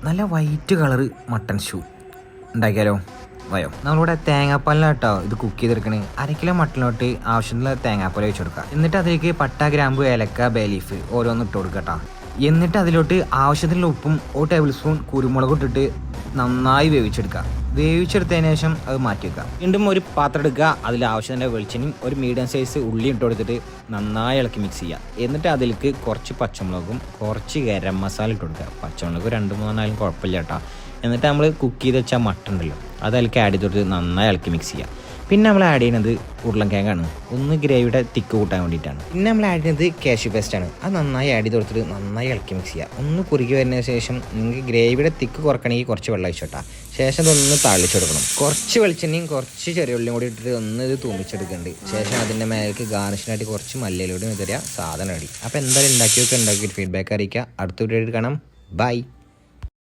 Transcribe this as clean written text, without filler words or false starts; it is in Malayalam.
നല്ല വൈറ്റ് കളറ് മട്ടൺ സ്റ്റൂ ഉണ്ടാക്കിയാലോ? വയോ. നമ്മളിവിടെ തേങ്ങാപ്പാലിലാട്ടോ ഇത് കുക്ക് ചെയ്തെടുക്കണേ. 1 കിലോ മട്ടണിലോട്ട് ആവശ്യമുള്ള തേങ്ങാപ്പാൽ വെച്ച് കൊടുക്കുക. എന്നിട്ട് അതിലേക്ക് പട്ട, ഗ്രാമ്പു, ഏലക്ക, ബേ ലീഫ് ഓരോന്ന് ഇട്ട് കൊടുക്കുക കേട്ടോ. എന്നിട്ട് അതിലോട്ട് ആവശ്യത്തിനുള്ള ഉപ്പും 1 ടേബിൾ സ്പൂൺ കുരുമുളക് ഇട്ടിട്ട് നന്നായി വേവിച്ചെടുക്കുക. വേവിച്ചെടുത്തതിന് ശേഷം അത് മാറ്റി വെക്കുക. വീണ്ടും ഒരു പാത്രം എടുക്കുക. അതിൽ ആവശ്യത്തിൻ്റെ വെളിച്ചെണ്ണയും ഒരു മീഡിയം സൈസ് ഉള്ളി ഇട്ട് കൊടുത്തിട്ട് നന്നായി ഇളക്കി മിക്സ് ചെയ്യുക. എന്നിട്ട് അതിലേക്ക് കുറച്ച് പച്ചമുളകും കുറച്ച് ഗരം മസാല ഇട്ട് കൊടുക്കുക. പച്ചമുളക് 2-3 ആയാലും കുഴപ്പമില്ല കേട്ടോ. എന്നിട്ട് നമ്മൾ കുക്ക് ചെയ്ത് വെച്ചാൽ മട്ടൺ ഉണ്ടല്ലോ അത് അതിലേക്ക് ആഡ് ചെയ്തിട്ട് നന്നായി ഇളക്കി മിക്സ് ചെയ്യുക. പിന്നെ നമ്മൾ ആഡ് ചെയ്യുന്നത് ഉരുളൻകിഴങ്ങാണ്. ഒന്ന് ഗ്രേവിയുടെ തിക്ക് കൂട്ടാൻ വേണ്ടിയിട്ടാണ്. പിന്നെ നമ്മൾ ആഡ് ചെയ്യുന്നത് കാഷ്യൂ പേസ്റ്റാണ്. അത് നന്നായി ആഡ് ചെയ്ത് കൊടുത്തിട്ട് നന്നായി ഇളക്കി മിക്സ് ചെയ്യുക. ഒന്ന് കുറുകി വരുന്നതിന് ശേഷം നിങ്ങൾക്ക് ഗ്രേവിയുടെ തിക്ക് കുറക്കണമെങ്കിൽ കുറച്ച് വെള്ളം ഒഴിച്ചോട്ടാ. ശേഷം ഇതൊന്ന് താളിച്ചെടുക്കണം. കുറച്ച് വെളിച്ചെണ്ണയും കുറച്ച് ചെറിയ ഉള്ളിയും കൂടി ഇട്ടിട്ട് ഒന്ന് ഇത് തൂമിച്ചെടുക്കുന്നുണ്ട്. ശേഷം അതിൻ്റെ മേലേക്ക് ഗാർണിഷിനായിട്ട് കുറച്ച് മല്ലിയിലൂടെ തരിക. സാധനം റെഡി. അപ്പോൾ എന്തായാലും ഉണ്ടാക്കിയൊക്കെ ഉണ്ടാക്കിയിട്ട് ഫീഡ്ബാക്ക് അറിയിക്കുക. അടുത്ത വീഡിയോ കാണാം. ബൈ.